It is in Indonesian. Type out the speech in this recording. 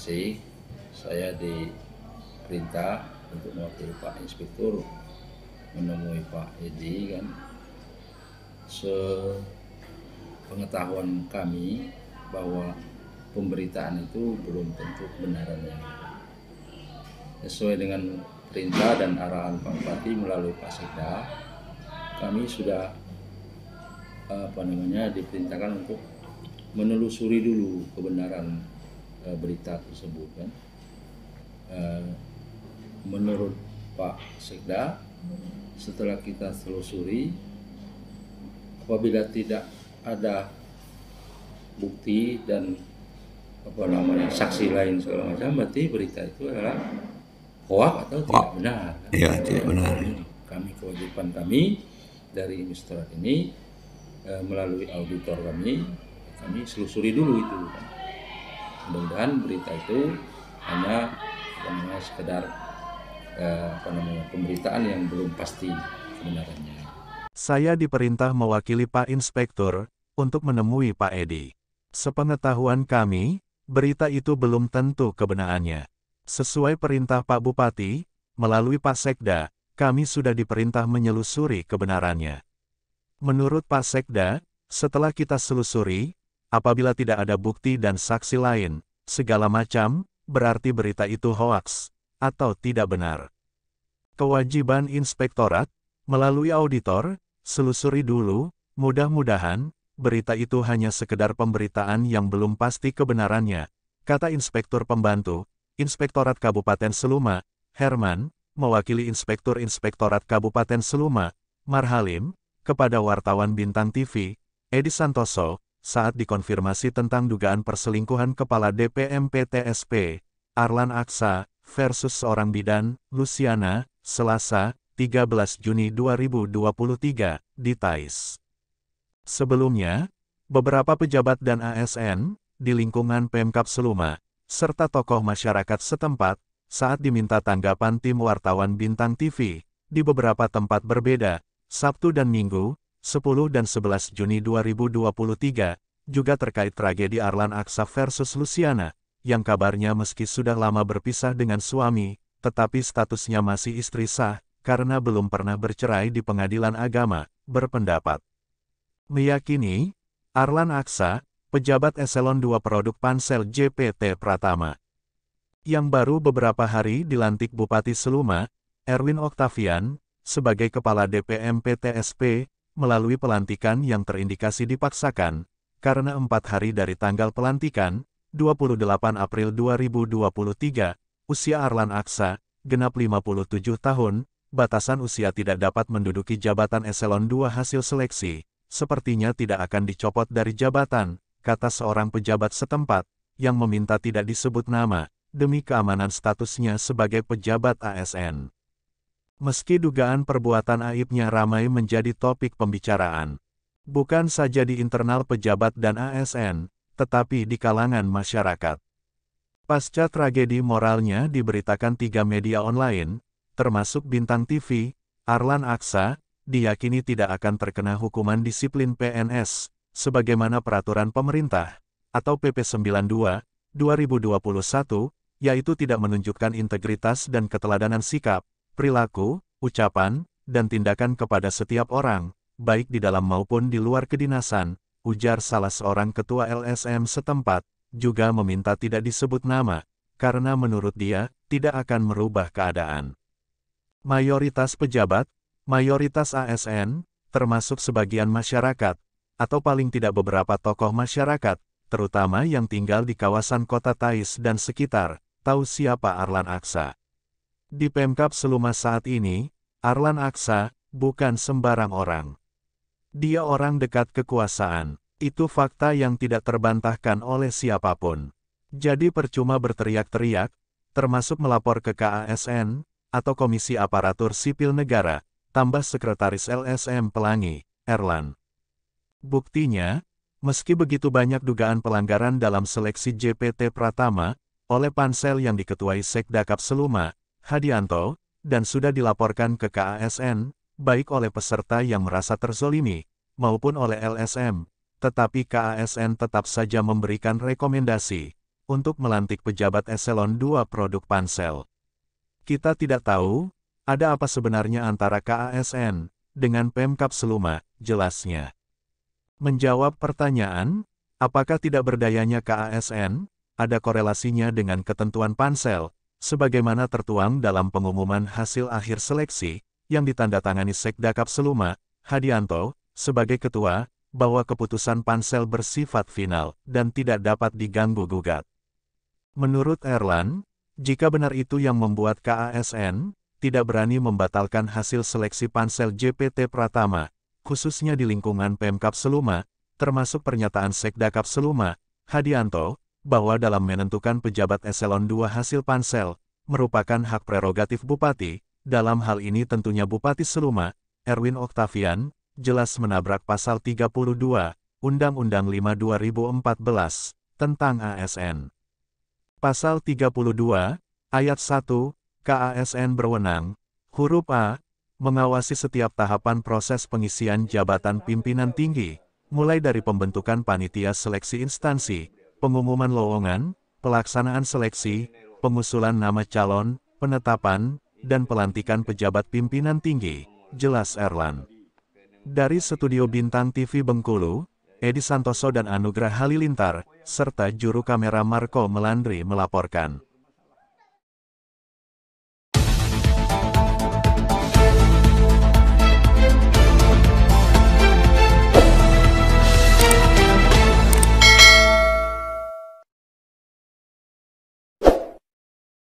kasih. Saya diperintah untuk mewakili Pak Inspektur menemui Pak Edi kan. Sepengetahuan kami bahwa pemberitaan itu belum tentu kebenarannya. Sesuai dengan perintah dan arahan Pak Bupati melalui Pak Sekda, kami sudah diperintahkan untuk menelusuri dulu kebenaran berita tersebut kan. Menurut Pak Sekda, setelah kita telusuri, apabila tidak ada bukti dan saksi lain segala macam, berarti berita itu adalah hoax atau tidak benar kan? Ya, tidak benar. Kami, kewajiban kami dari Inspektorat ini melalui auditor kami selusuri dulu itu kan. Mudah-mudahan berita itu hanya sekedar pemberitaan yang belum pasti kebenarannya. Saya diperintah mewakili Pak Inspektur untuk menemui Pak Edi. Sepengetahuan kami, berita itu belum tentu kebenarannya. Sesuai perintah Pak Bupati, melalui Pak Sekda, kami sudah diperintah menyelusuri kebenarannya. Menurut Pak Sekda, setelah kita selusuri, apabila tidak ada bukti dan saksi lain, segala macam, berarti berita itu hoaks atau tidak benar. Kewajiban Inspektorat, melalui auditor, selusuri dulu, mudah-mudahan, berita itu hanya sekedar pemberitaan yang belum pasti kebenarannya, kata Inspektur Pembantu, Inspektorat Kabupaten Seluma, Herman, mewakili Inspektur Inspektorat Kabupaten Seluma, Marhalim, kepada wartawan Bintang TV, Edi Santoso, saat dikonfirmasi tentang dugaan perselingkuhan Kepala DPM PTSP, Arlan Aksa, versus seorang bidan, Luciana, Selasa, 13 Juni 2023, di TAIS. Sebelumnya, beberapa pejabat dan ASN, di lingkungan Pemkab Seluma, serta tokoh masyarakat setempat, saat diminta tanggapan tim wartawan Bintang TV, di beberapa tempat berbeda, Sabtu dan Minggu, 10 dan 11 Juni 2023, juga terkait tragedi Arlan Aksa versus Luciana, yang kabarnya meski sudah lama berpisah dengan suami, tetapi statusnya masih istri sah, karena belum pernah bercerai di pengadilan agama, berpendapat. Meyakini, Arlan Aksa, pejabat eselon 2 produk Pansel JPT Pratama, yang baru beberapa hari dilantik Bupati Seluma, Erwin Oktavian, sebagai Kepala DPM PTSP, melalui pelantikan yang terindikasi dipaksakan, karena 4 hari dari tanggal pelantikan, 28 April 2023, usia Arlan Aksa, genap 57 tahun, batasan usia tidak dapat menduduki jabatan eselon 2 hasil seleksi, sepertinya tidak akan dicopot dari jabatan, kata seorang pejabat setempat, yang meminta tidak disebut nama, demi keamanan statusnya sebagai pejabat ASN. Meski dugaan perbuatan aibnya ramai menjadi topik pembicaraan, bukan saja di internal pejabat dan ASN, tetapi di kalangan masyarakat. Pasca tragedi moralnya diberitakan 3 media online, termasuk Bintang TV, Arlan Aksa, diyakini tidak akan terkena hukuman disiplin PNS, sebagaimana peraturan pemerintah, atau PP 92, 2021, yaitu tidak menunjukkan integritas dan keteladanan sikap, perilaku, ucapan, dan tindakan kepada setiap orang, baik di dalam maupun di luar kedinasan, ujar salah seorang ketua LSM setempat, juga meminta tidak disebut nama, karena menurut dia, tidak akan merubah keadaan. Mayoritas pejabat, mayoritas ASN, termasuk sebagian masyarakat, atau paling tidak beberapa tokoh masyarakat, terutama yang tinggal di kawasan kota TAIS dan sekitar, tahu siapa Arlan Aksa. Di Pemkab Seluma saat ini, Arlan Aksa, bukan sembarang orang. Dia orang dekat kekuasaan. Itu fakta yang tidak terbantahkan oleh siapapun. Jadi percuma berteriak-teriak, termasuk melapor ke KASN, atau Komisi Aparatur Sipil Negara, tambah Sekretaris LSM Pelangi, Erlan. Buktinya, meski begitu banyak dugaan pelanggaran dalam seleksi JPT Pratama, oleh pansel yang diketuai Sekdakap Seluma, Hadianto, dan sudah dilaporkan ke KASN, baik oleh peserta yang merasa terzolimi, maupun oleh LSM, tetapi KASN tetap saja memberikan rekomendasi, untuk melantik pejabat eselon 2 produk Pansel. Kita tidak tahu, ada apa sebenarnya antara KASN dengan Pemkab Seluma, jelasnya. Menjawab pertanyaan, apakah tidak berdayanya KASN, ada korelasinya dengan ketentuan Pansel, sebagaimana tertuang dalam pengumuman hasil akhir seleksi, yang ditandatangani Sekdakap Seluma, Hadianto, sebagai ketua, bahwa keputusan Pansel bersifat final, dan tidak dapat diganggu-gugat. Menurut Erlan, jika benar itu yang membuat KASN, tidak berani membatalkan hasil seleksi Pansel JPT Pratama, khususnya di lingkungan Pemkab Seluma, termasuk pernyataan Sekdakap Seluma, Hadianto, bahwa dalam menentukan pejabat eselon 2 hasil Pansel, merupakan hak prerogatif Bupati, dalam hal ini tentunya Bupati Seluma, Erwin Oktavian, jelas menabrak Pasal 32, Undang-Undang 5 2014, tentang ASN. Pasal 32, Ayat 1, KASN berwenang, huruf A, mengawasi setiap tahapan proses pengisian jabatan pimpinan tinggi, mulai dari pembentukan panitia seleksi instansi, pengumuman lowongan, pelaksanaan seleksi, pengusulan nama calon, penetapan, dan pelantikan pejabat pimpinan tinggi, jelas Erlan. Dari Studio Bintang TV Bengkulu, Edi Santoso dan Anugrah Halilintar, serta juru kamera Marco Melandri melaporkan.